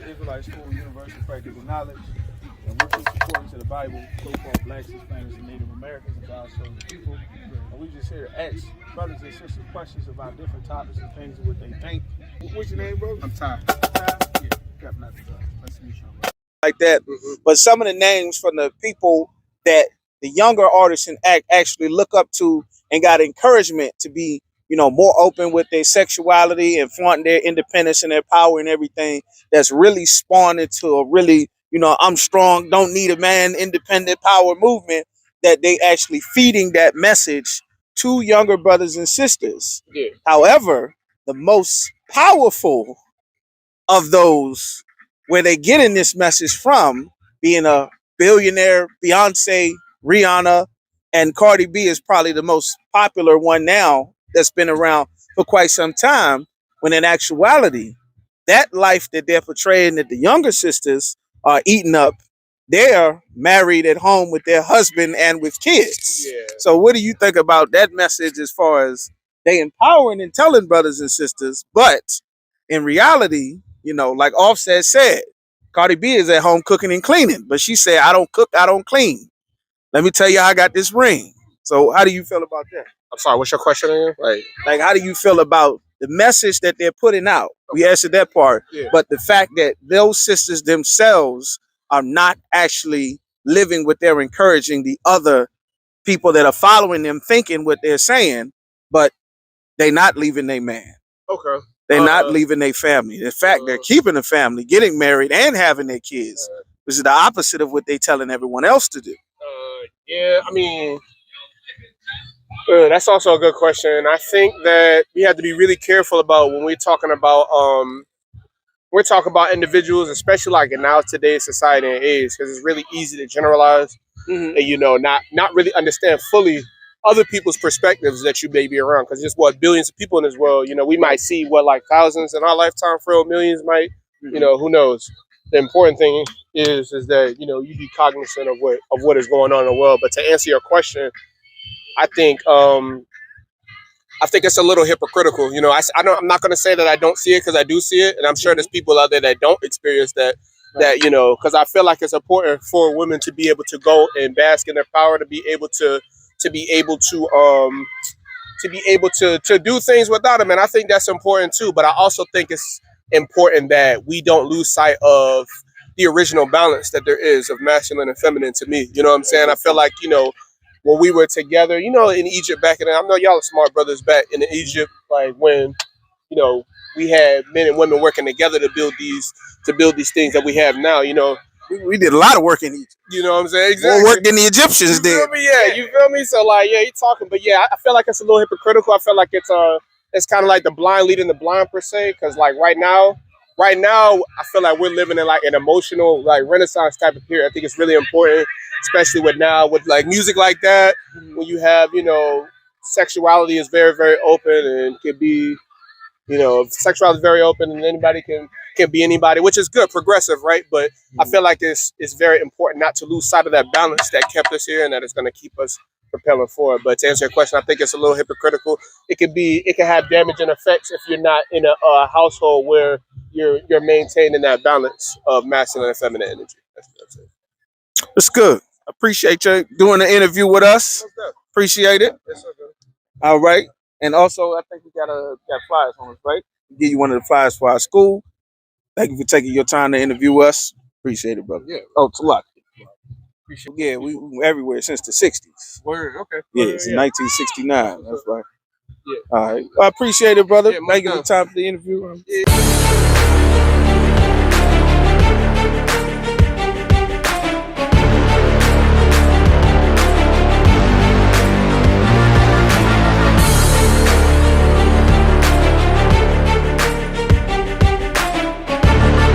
Israelite school, universal practical knowledge, and we're teaching according to the Bible, so-called blacks, Hispanics, and Native Americans, and God's chosen people. And we just here to ask brothers and sisters questions about different topics and things and what they think. What's your name, bro? I'm Ty. Ty? Yeah, Captain Nice to meet you. Like that. But some of the names from the people that the younger artists in act actually look up to and got encouragement to be, you know, more open with their sexuality and flaunting their independence and their power and everything, that's really spawned into a really, you know, I'm strong, don't need a man, independent power movement, that they actually feeding that message to younger brothers and sisters. Yeah. However, the most powerful of those where they getting this message from, being a billionaire, Beyonce, Rihanna, and Cardi B is probably the most popular one now that's been around for quite some time, when in actuality, that life that they're portraying that the younger sisters are eating up, they're married at home with their husband and with kids. Yeah. So what do you think about that message as far as they empowering and telling brothers and sisters, but in reality, you know, like Offset said, Cardi B is at home cooking and cleaning, but she said, I don't cook, I don't clean. Let me tell you how I got this ring. So how do you feel about that? I'm sorry, what's your question again? Like, how do you feel about the message that they're putting out? We answered that part, Yeah. but the fact that those sisters themselves are not actually living what they're encouraging the other people that are following them, thinking what they're saying, but they're not leaving their man. Okay. They're not leaving their family. In fact, they're keeping a family, getting married, and having their kids, which is the opposite of what they're telling everyone else to do. Yeah, I mean, that's also a good question. I think that we have to be really careful about when we're talking about individuals, especially like in now today's society and age, because it's really easy to generalize and, you know, not really understand fully other people's perspectives that you may be around, because there's billions of people in this world. You know, we might see like thousands in our lifetime, for real, millions might, you know, who knows. The important thing is that, you know, you be cognizant of what is going on in the world. But to answer your question, I think it's a little hypocritical. You know, I'm not going to say that I don't see it, because I do see it, and I'm sure there's people out there that don't experience that. That, you know, because I feel like it's important for women to be able to go and bask in their power, to be able to do things without them, and I think that's important too. But I also think it's important that we don't lose sight of the original balance that there is of masculine and feminine. To me, you know what I'm saying? I feel like, you know, when we were together, you know, in Egypt back in, I know y'all are smart brothers back in Egypt, like when, you know, we had men and women working together to build these things that we have now. You know, we did a lot of work in Egypt. You know what I'm saying? Exactly. More work than the Egyptians did. You feel me? Yeah, you feel me? So like, yeah, you talking, but yeah, I feel like it's a little hypocritical. I feel like it's kind of like the blind leading the blind per se, because like right now, I feel like we're living in like an emotional like Renaissance type of period. I think it's really important, especially with like music like that, when you have, you know, sexuality is very, very open and can be, you know, sexuality is very open and anybody can be anybody, which is good, progressive, right? But I feel like it's very important not to lose sight of that balance that kept us here and that is going to keep us propelling forward. But to answer your question, I think it's a little hypocritical. It can have damaging effects if you're not in a household where you're maintaining that balance of masculine and feminine energy. That's it. It's good. Appreciate you doing the interview with us. Appreciate it. All right. And also, I think we got flyers on us, right? We'll give you one of the flyers for our school. Thank you for taking your time to interview us. Appreciate it, brother. Yeah. Oh, Talak. Appreciate it. Yeah, we were everywhere since the 60s. Word, okay. Yeah, it's in 1969. That's right. Yeah. All right. I appreciate it, brother. Yeah, Thank you for the time for the interview.